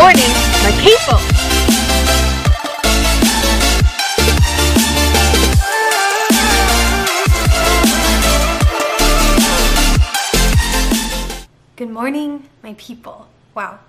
morning, my people! Good morning, my people. Wow.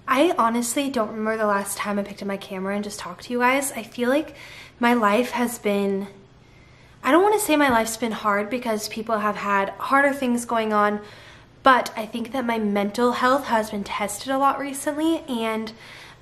I honestly don't remember the last time I picked up my camera and just talked to you guys. I feel like my life has been, I don't want to say my life's been hard because people have had harder things going on, but I think that my mental health has been tested a lot recently, and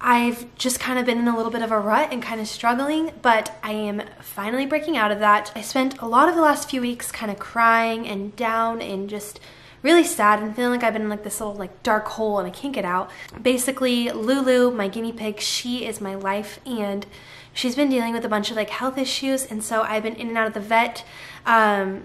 I've just kind of been in a little bit of a rut and kind of struggling, but I am finally breaking out of that. I spent a lot of the last few weeks kind of crying and down and just really sad and feeling like I've been in like this little like dark hole and I can't get out. Basically, Lulu, my guinea pig, she is my life, and she's been dealing with a bunch of like health issues, and so I've been in and out of the vet.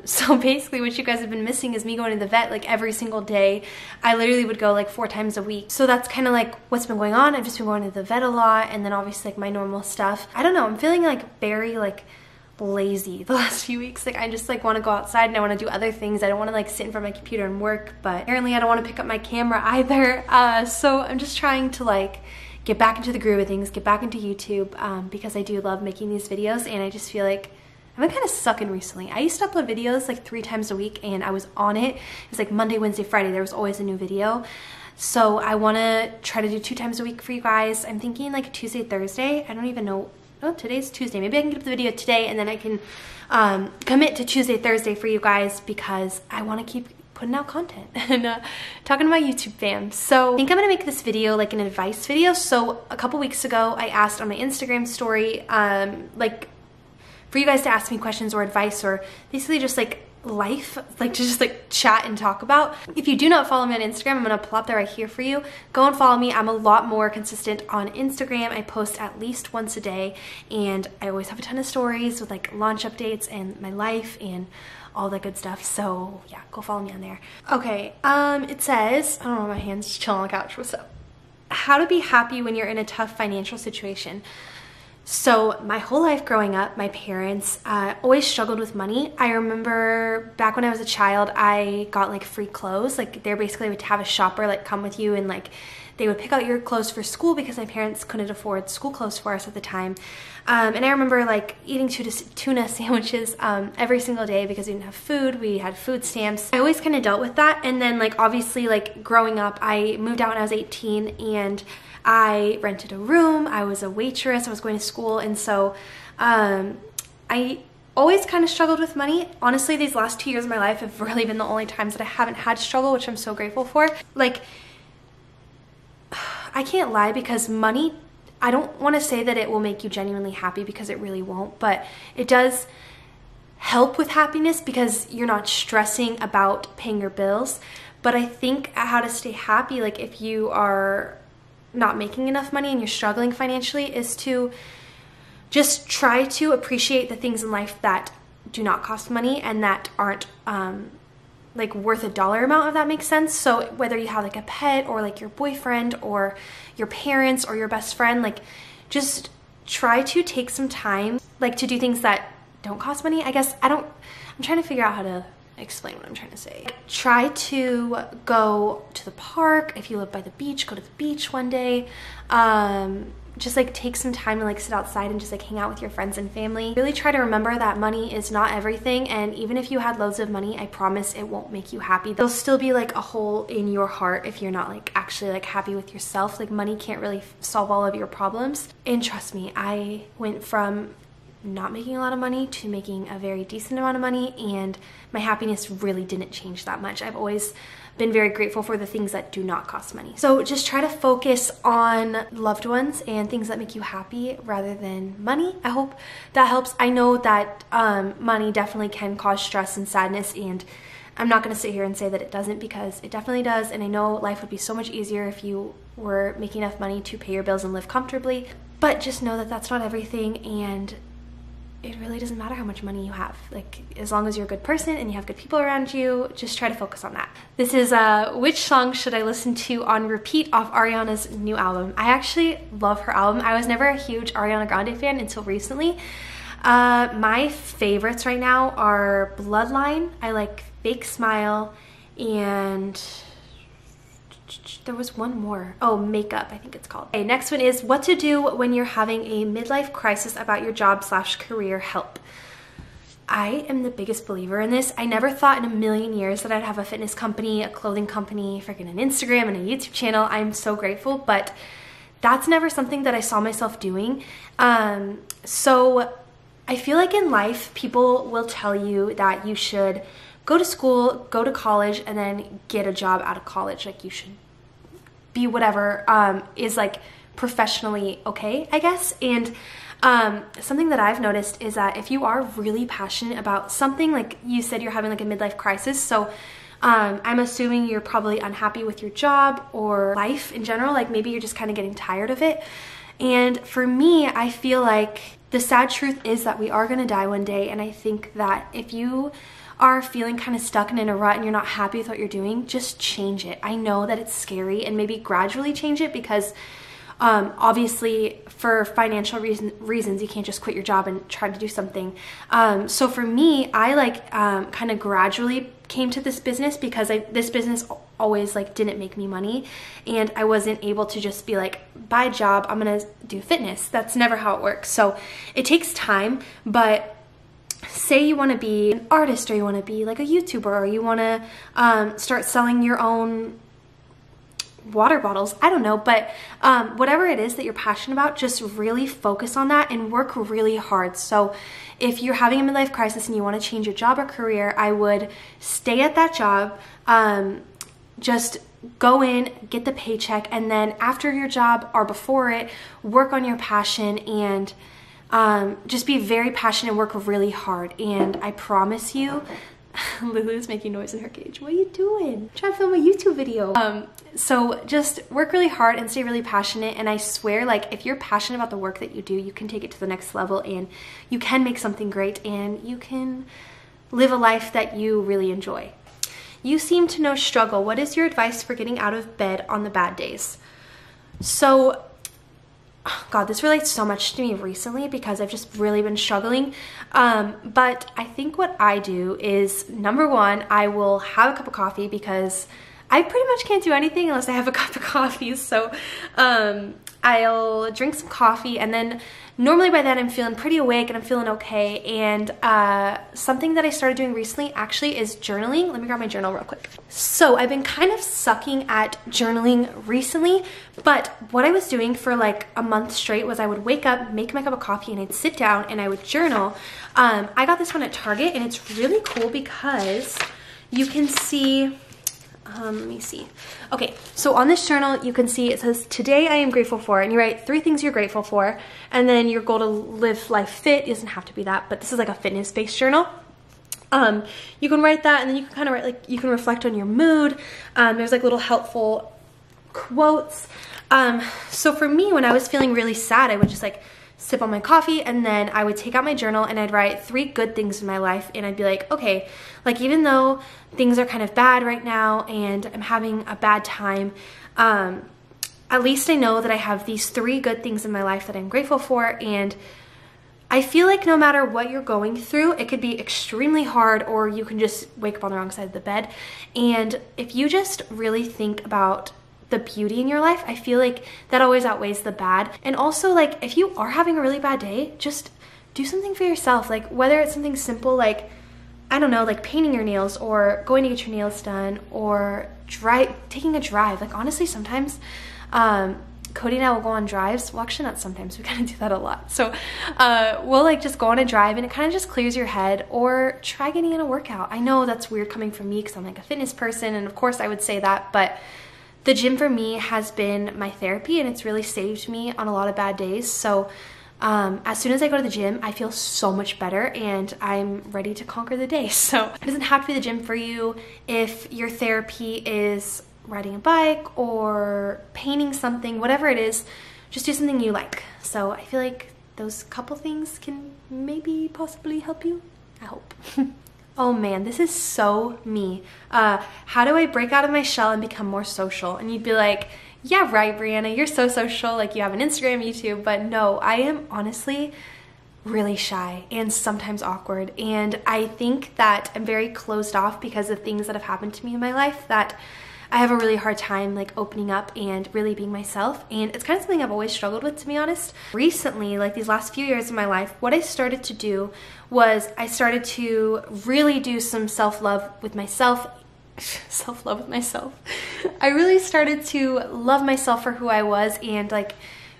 So basically what you guys have been missing is me going to the vet like every single day. I literally would go like 4 times a week. So that's kind of like what's been going on. I've just been going to the vet a lot, and then obviously like my normal stuff. I don't know, I'm feeling like very like lazy the last few weeks. Like I just like want to go outside and I want to do other things. I don't want to like sit in front of my computer and work, but apparently I don't want to pick up my camera either. So I'm just trying to like get back into the groove of things, get back into YouTube, because I do love making these videos, and I just feel like I've been kind of sucking recently. I used to upload videos like 3 times a week, and I was on it. It was like Monday, Wednesday, Friday. There was always a new video. So I want to try to do 2 times a week for you guys. I'm thinking like Tuesday, Thursday. I don't even know. Oh, today's Tuesday. Maybe I can get up the video today, and then I can commit to Tuesday, Thursday for you guys, because I want to keep putting out content and talking to my YouTube fam. So I think I'm gonna make this video like an advice video. So a couple weeks ago, I asked on my Instagram story, like for you guys to ask me questions or advice, or basically just like life, like to just like chat and talk about. If you do not follow me on Instagram, I'm gonna pull up there right here for you. Go and follow me. I'm a lot more consistent on Instagram. I post at least once a day, and I always have a ton of stories with like launch updates and my life and all that good stuff. So yeah, go follow me on there. Okay, it says, I don't know, my hand's just chilling on the couch. What's up? How to be happy when you're in a tough financial situation. So my whole life growing up, my parents always struggled with money. I remember back when I was a child, I got like free clothes. Like they basically would have a shopper like come with you, and like they would pick out your clothes for school because my parents couldn't afford school clothes for us at the time. And I remember like eating tuna sandwiches every single day because we didn't have food. We had food stamps. I always kind of dealt with that. And then like obviously like growing up, I moved out when I was 18, and I rented a room. I was a waitress. I was going to school. And so I always kind of struggled with money. Honestly, these last 2 years of my life have really been the only times that I haven't had to struggle, which I'm so grateful for. Like, I can't lie, because money, I don't want to say that it will make you genuinely happy, because it really won't, but it does help with happiness because you're not stressing about paying your bills. But I think how to stay happy, like if you are not making enough money and you're struggling financially, is to just try to appreciate the things in life that do not cost money and that aren't like worth a dollar amount, if that makes sense. So whether you have like a pet, or like your boyfriend, or your parents, or your best friend, like just try to take some time like to do things that don't cost money. I guess I'm trying to figure out how to explain what I'm trying to say. Try to go to the park. If you live by the beach, go to the beach one day. Just like take some time to like sit outside and just like hang out with your friends and family. Really try to remember that money is not everything, and even if you had loads of money, I promise it won't make you happy. There'll still be like a hole in your heart if you're not like actually like happy with yourself. Like money can't really solve all of your problems. And trust me, I went from not making a lot of money to making a very decent amount of money, and my happiness really didn't change that much. I've always been very grateful for the things that do not cost money. So just try to focus on loved ones and things that make you happy rather than money. I hope that helps. I know that money definitely can cause stress and sadness, and I'm not going to sit here and say that it doesn't, because it definitely does. And I know life would be so much easier if you were making enough money to pay your bills and live comfortably, but just know that that's not everything, and it really doesn't matter how much money you have. Like, as long as you're a good person and you have good people around you, just try to focus on that. This is which song should I listen to on repeat off Ariana's new album. I actually love her album. I was never a huge Ariana Grande fan until recently. My favorites right now are Bloodline. I like Fake Smile, and There was one more. Oh, makeup, I think it's called. Okay, next one is what to do when you're having a midlife crisis about your job/career. Help. I am the biggest believer in this. I never thought in a million years that I'd have a fitness company, a clothing company, freaking an Instagram and a YouTube channel. I'm so grateful, but that's never something that I saw myself doing. So I feel like in life, people will tell you that you should go to school, go to college, and then get a job out of college. Like you should be whatever is like professionally okay, I guess. And something that I've noticed is that if you are really passionate about something, like you said, you're having like a midlife crisis. So I'm assuming you're probably unhappy with your job or life in general. Like maybe you're just kind of getting tired of it. And for me, I feel like the sad truth is that we are going to die one day. And I think that if you are feeling kind of stuck and in a rut and you're not happy with what you're doing, just change it. I know that it's scary, and maybe gradually change it because obviously for financial reasons, you can't just quit your job and try to do something. So for me, I like kind of gradually came to this business because this business always like didn't make me money, and I wasn't able to just be like, buy a job, I'm gonna do fitness. That's never how it works. So it takes time, but say you want to be an artist, or you want to be like a YouTuber, or you want to start selling your own water bottles, I don't know, but whatever it is that you're passionate about, just really focus on that and work really hard. So if you're having a midlife crisis and you want to change your job or career, I would stay at that job, just go in, get the paycheck, and then after your job or before it, work on your passion and just be very passionate and work really hard. And I promise you, Lulu's making noise in her cage. What are you doing? Trying to film a YouTube video. So just work really hard and stay really passionate. And I swear, like, if you're passionate about the work that you do, you can take it to the next level and you can make something great and you can live a life that you really enjoy. You seem to know struggle. What is your advice for getting out of bed on the bad days? So, God, this relates so much to me recently because I've just really been struggling. But I think what I do is, number one, I will have a cup of coffee because I pretty much can't do anything unless I have a cup of coffee. So I'll drink some coffee, and then normally by then I'm feeling pretty awake and I'm feeling okay. And something that I started doing recently actually is journaling. Let me grab my journal real quick. So I've been kind of sucking at journaling recently, but what I was doing for like a month straight was I would wake up, make my cup of coffee, and I'd sit down and I would journal. I got this one at Target, and it's really cool because you can see, let me see. Okay, so on this journal, you can see it says, today I am grateful for, and you write 3 things you're grateful for, and then your goal to live life fit. It doesn't have to be that, but this is like a fitness-based journal. You can write that, and then you can kind of write, like, you can reflect on your mood. There's like little helpful quotes. So for me, when I was feeling really sad, I would just like sip on my coffee, and then I would take out my journal and I'd write 3 good things in my life. And I'd be like, okay, like even though things are kind of bad right now and I'm having a bad time, at least I know that I have these 3 good things in my life that I'm grateful for. And I feel like no matter what you're going through, it could be extremely hard, or you can just wake up on the wrong side of the bed. And if you just really think about the beauty in your life, I feel like that always outweighs the bad. And also, like, if you are having a really bad day, just do something for yourself. Like, whether it's something simple like, I don't know, like painting your nails or going to get your nails done, or taking a drive. Like, honestly, sometimes Cody and I will go on drives. Well, actually not sometimes, we kind of do that a lot. So we'll like just go on a drive, and it kind of just clears your head. Or try getting in a workout. I know that's weird coming from me because I'm like a fitness person, and of course I would say that, but the gym for me has been my therapy, and it's really saved me on a lot of bad days. So as soon as I go to the gym, I feel so much better and I'm ready to conquer the day. So it doesn't have to be the gym for you. If your therapy is riding a bike or painting something, whatever it is, just do something you like. So I feel like those couple things can maybe possibly help you. I hope. Oh man, this is so me. How do I break out of my shell and become more social? And you'd be like, yeah, right, Briana, you're so social. Like, you have an Instagram, YouTube. But no, I am honestly really shy and sometimes awkward. And I think that I'm very closed off because of things that have happened to me in my life that I have a really hard time like opening up and really being myself, and it's kind of something I've always struggled with, to be honest. Recently, like these last few years of my life, what I started to do was I started to really do some self-love with myself. Self-love with myself. I really started to love myself for who I was and like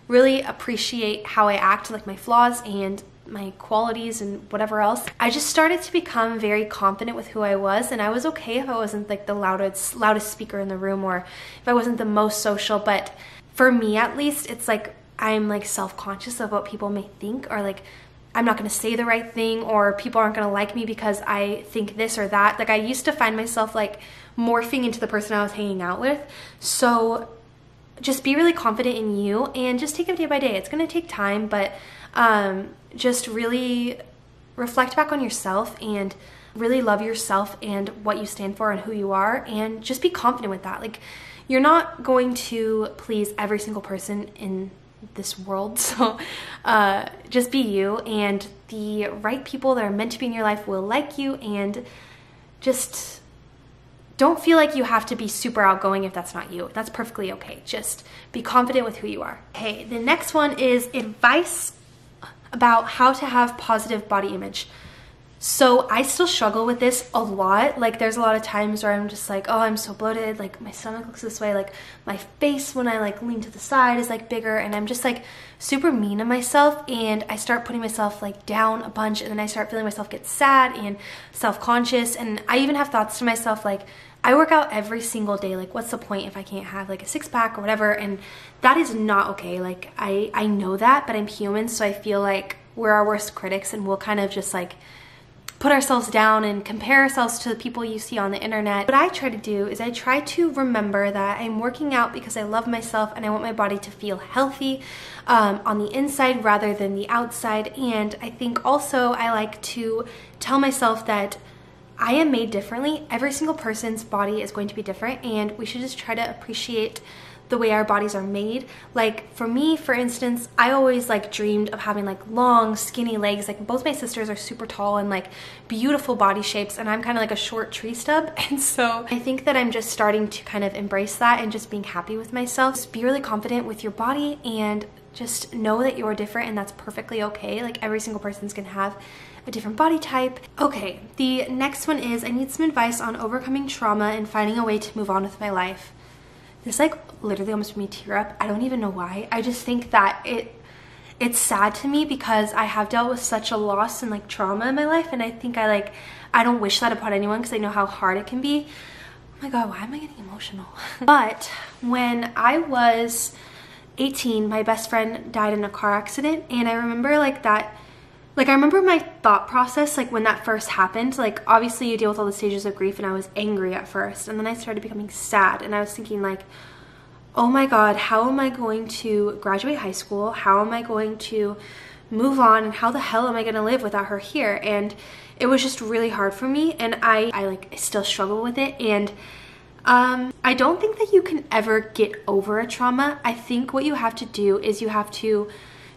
really appreciate how I act, like my flaws and my qualities and whatever else. I just started to become very confident with who I was, and I was okay if I wasn't like the loudest speaker in the room, or if I wasn't the most social. But for me at least, it's like I'm like self-conscious of what people may think, or like I'm not gonna say the right thing, or people aren't gonna like me because I think this or that. Like I used to find myself like morphing into the person I was hanging out with. So just be really confident in you and just take it day by day. It's gonna take time, but just really reflect back on yourself and really love yourself and what you stand for and who you are, and just be confident with that. Like you're not going to please every single person in this world, so just be you, and the right people that are meant to be in your life will like you, and just don't feel like you have to be super outgoing if that's not you. That's perfectly okay. Just be confident with who you are. Okay, the next one is advice about how to have positive body image. So I still struggle with this a lot. Like there's a lot of times where I'm just like, oh, I'm so bloated, like my stomach looks this way, like my face when I like lean to the side is like bigger, and I'm just like super mean to myself, and I start putting myself like down a bunch, and then I start feeling myself get sad and self-conscious, and I even have thoughts to myself like, I work out every single day, like what's the point if I can't have like a six-pack or whatever, and that is not okay. Like I know that, but I'm human, so I feel like we're our worst critics, and we'll kind of just like put ourselves down and compare ourselves to the people you see on the internet. What I try to do is I try to remember that I'm working out because I love myself and I want my body to feel healthy on the inside rather than the outside. And I think also I like to tell myself that I am made differently. Every single person's body is going to be different, and we should just try to appreciate the way our bodies are made. Like for me, for instance, I always like dreamed of having like long skinny legs. Like both my sisters are super tall and like beautiful body shapes, and I'm kind of like a short tree stub. And so I think that I'm just starting to kind of embrace that and just being happy with myself. Just be really confident with your body and just know that you're different, and that's perfectly okay. Like every single person's gonna have a different body type. Okay, the next one is I need some advice on overcoming trauma and finding a way to move on with my life. This like literally almost made me tear up. I don't even know why. I just think that it's sad to me because I have dealt with such a loss and like trauma in my life, and I think I don't wish that upon anyone because I know how hard it can be. Oh my god, why am I getting emotional? But when I was 18, my best friend died in a car accident, and I remember I remember my thought process, like when that first happened. Like obviously you deal with all the stages of grief, and I was angry at first, and then I started becoming sad, and I was thinking like, oh my god, how am I going to graduate high school? How am I going to move on? And how the hell am I going to live without her here? And it was just really hard for me, and I still struggle with it. And I don't think that you can ever get over a trauma. I think what you have to do is you have to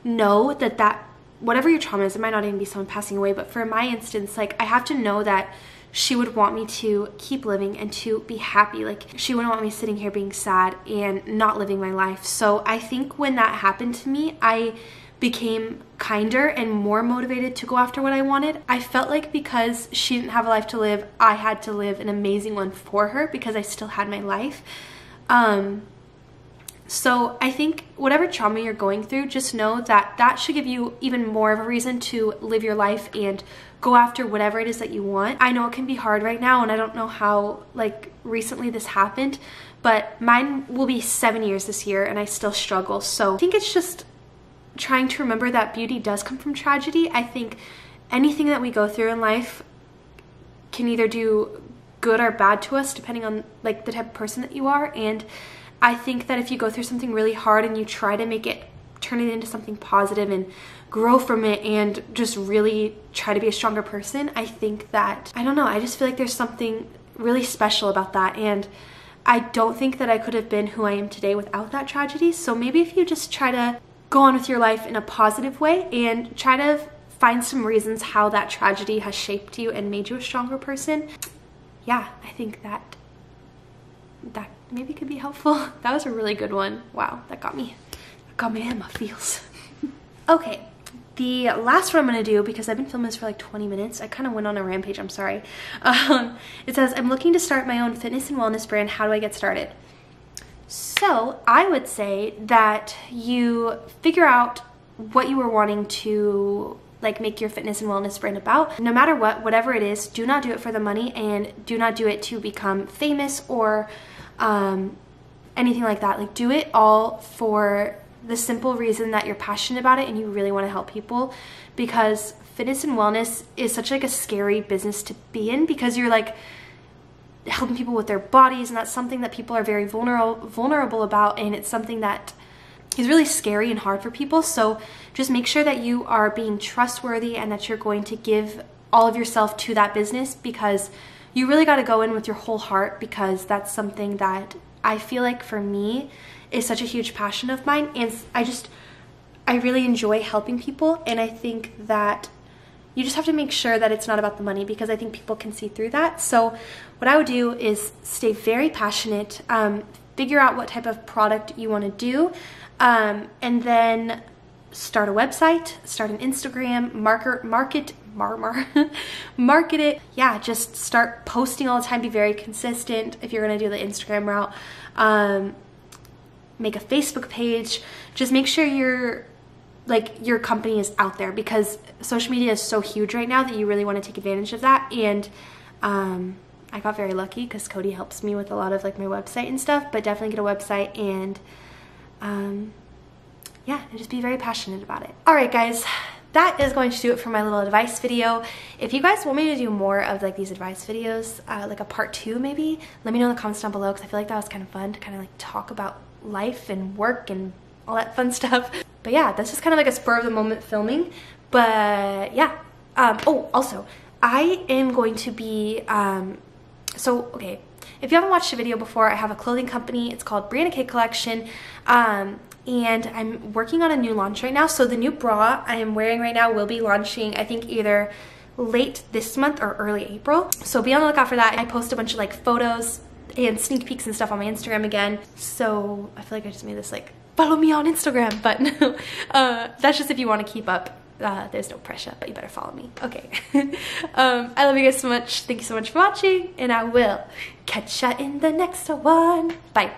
know that whatever your trauma is, it might not even be someone passing away, but for my instance, like I have to know that she would want me to keep living and to be happy. Like she wouldn't want me sitting here being sad and not living my life. So I think when that happened to me, I became kinder and more motivated to go after what I wanted. I felt like because she didn't have a life to live, I had to live an amazing one for her because I still had my life. So I think whatever trauma you're going through, just know that that should give you even more of a reason to live your life and go after whatever it is that you want. I know it can be hard right now, and I don't know how like recently this happened, but mine will be 7 years this year and I still struggle. So I think it's just trying to remember that beauty does come from tragedy. I think anything that we go through in life can either do good or bad to us depending on like the type of person that you are. And I think that if you go through something really hard and you try to turn it into something positive and grow from it and just really try to be a stronger person, I think that, I don't know, I just feel like there's something really special about that. And I don't think that I could have been who I am today without that tragedy. So maybe if you just try to go on with your life in a positive way and try to find some reasons how that tragedy has shaped you and made you a stronger person, yeah, I think that maybe could be helpful. That was a really good one. Wow, that got me in my feels. Okay, the last one I'm gonna do, because I've been filming this for like 20 minutes, I kind of went on a rampage, I'm sorry. It says, I'm looking to start my own fitness and wellness brand. How do I get started? So I would say that you figure out what you are wanting to like make your fitness and wellness brand about. No matter what, whatever it is, do not do it for the money, and do not do it to become famous or anything like that. Like, do it all for the simple reason that you're passionate about it and you really want to help people, because fitness and wellness is such like a scary business to be in, because you're like helping people with their bodies, and that's something that people are very vulnerable about, and it's something that is really scary and hard for people. So just make sure that you are being trustworthy and that you're going to give all of yourself to that business, because you really got to go in with your whole heart, because that's something that I feel like for me is such a huge passion of mine, and I really enjoy helping people. And I think that you just have to make sure that it's not about the money, because I think people can see through that. So what I would do is stay very passionate, figure out what type of product you want to do, and then start a website, start an Instagram, market it. Yeah, just start posting all the time, be very consistent if you're gonna do the Instagram route. Make a Facebook page. Just make sure your company is out there, because social media is so huge right now that you really want to take advantage of that. And I got very lucky because Cody helps me with a lot of like my website and stuff, but definitely get a website, and yeah, and just be very passionate about it. All right, guys, that is going to do it for my little advice video. If you guys want me to do more of like these advice videos, like a part 2 maybe, let me know in the comments down below, because I feel like that was kind of fun to kind of like talk about life and work and all that fun stuff. But yeah, that's just kind of like a spur of the moment filming. But yeah, oh, also, I am going to be, okay, if you haven't watched the video before, I have a clothing company. It's called BRIANAFIT Collection. And I'm working on a new launch right now. So the new bra I am wearing right now will be launching, I think, either late this month or early April. So be on the lookout for that. I post a bunch of like photos and sneak peeks and stuff on my Instagram again. So I feel like I just made this like, follow me on Instagram, but no, that's just if you want to keep up. There's no pressure, but you better follow me. Okay. I love you guys so much. Thank you so much for watching, and I will catch ya in the next one. Bye.